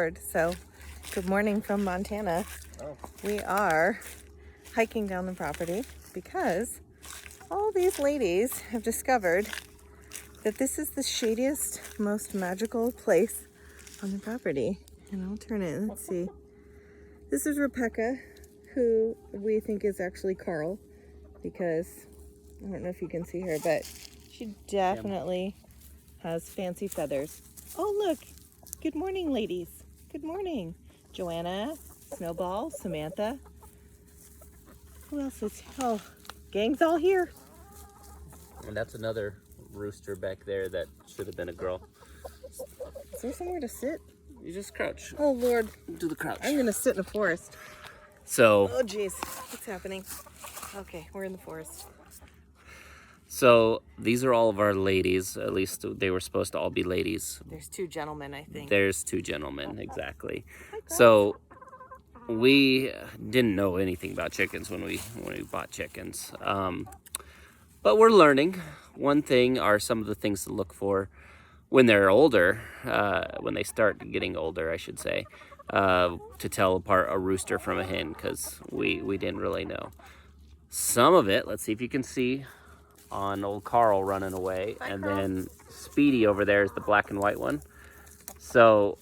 record. So, good morning from Montana. We are hiking down the property because all these ladies have discovered that this is the shadiest, most magical place on the property. And I'll turn it, let's see. This is Rebecca, who we think is actually Carl, because I don't know if you can see her, but she definitely has fancy feathers. Oh, look. Good morning, ladies. Good morning. Joanna, Snowball, Samantha. Who else is here? Oh, gang's all here. And that's another rooster back there that should have been a girl. Is there somewhere to sit? You just crouch. Oh, Lord. Do the crouch. I'm going to sit in the forest. So. Oh, geez. What's happening? Okay, we're in the forest. So these are all of our ladies. At least they were supposed to all be ladies. There's two gentlemen, I think. There's two gentlemen, exactly. So we didn't know anything about chickens when we bought chickens. But we're learning. One thing are some of the things to look for when they're older, when they start getting older, I should say, to tell apart a rooster from a hen, because we didn't really know. Some of it, let's see if you can see, on old Carl running away. Hi, and Carl. Then Speedy over there is the black and white one. So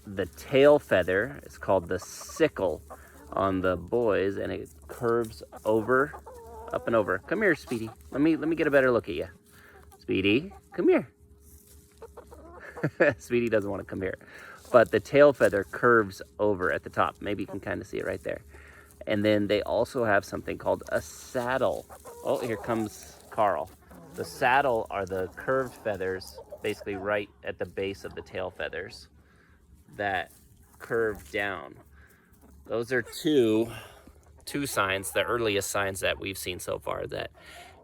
the tail feather is called the sickle on the boys, and it curves over, up and over. Come here, Speedy. Let me get a better look at you. Speedy, come here. Speedy doesn't want to come here. But the tail feather curves over at the top. Maybe you can kind of see it right there. And then they also have something called a saddle. Oh, here comes Carl. The saddle are the curved feathers, basically right at the base of the tail feathers that curve down. Those are two signs, the earliest signs that we've seen so far, that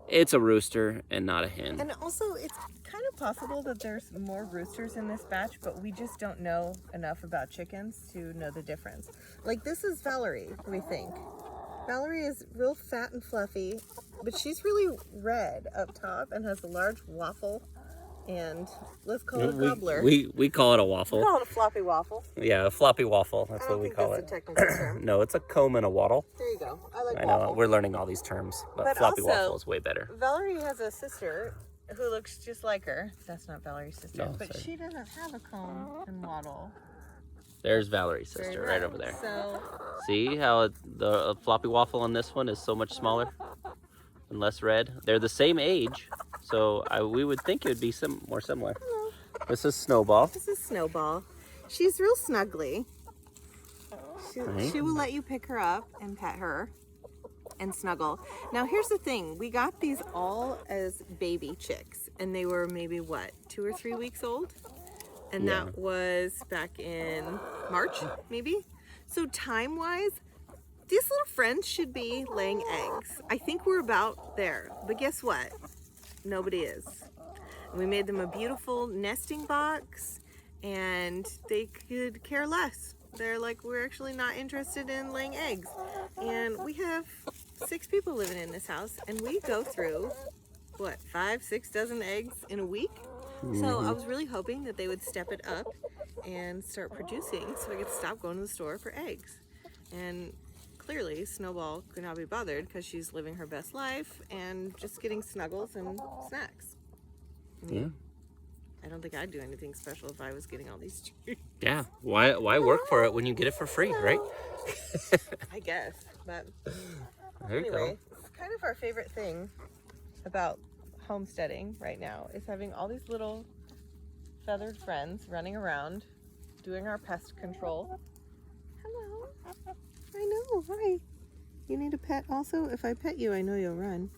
it's a rooster and not a hen. And also, it's kind of possible that there's more roosters in this batch, but we just don't know enough about chickens to know the difference. Like, this is Valerie, we think. Valerie is real fat and fluffy, but she's really red up top and has a large waffle. And let's call it a gobbler. We call it a waffle. We call it a floppy waffle. Yeah, a floppy waffle. That's what we call it. I don't think that's a technical term. No, it's a comb and a waddle. There you go. I like I waffle. know, we're learning all these terms, but floppy also, waffle is way better. Valerie has a sister who looks just like her. That's not Valerie's sister, No, but sorry. she doesn't have a comb and waddle. There's Valerie's sister right over there. So, See how the floppy waffle on this one is so much smaller and less red? They're the same age, so we would think it would be more similar. hello. This is Snowball. This is Snowball. She's real snuggly. She will let you pick her up and pet her and snuggle. Now, here's the thing. We got these all as baby chicks, and they were maybe, what, 2 or 3 weeks old? And Yeah. that was back in March, maybe? So time-wise, these little friends should be laying eggs. I think we're about there. But guess what? Nobody is. We made them a beautiful nesting box, and they could care less. They're like, we're actually not interested in laying eggs. And we have 6 people living in this house, and we go through, what, 5, 6 dozen eggs in a week? So I was really hoping that they would step it up and start producing so I could stop going to the store for eggs. And clearly Snowball could not be bothered because she's living her best life and just getting snuggles and snacks. Yeah. I don't think I'd do anything special if I was getting all these treats. Yeah. Why work for it when you get it for free, right? I guess. But There you anyway, it's kind of our favorite thing about homesteading right now is having all these little feathered friends running around doing our pest control. Hello. I know. Hi. You need a pet also? If I pet you, I know you'll run.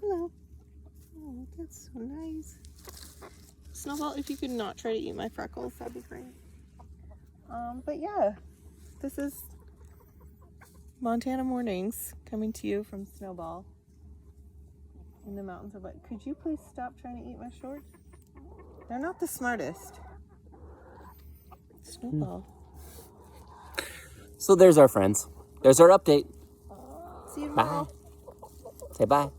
Hello. Oh, that's so nice. Snowball, if you could not try to eat my freckles, that'd be great. But yeah, this is Montana mornings coming to you from Snowball in the mountains of what? Could you please stop trying to eat my shorts? They're not the smartest. Snowball. So there's our friends. There's our update. See you tomorrow. Bye. Say bye.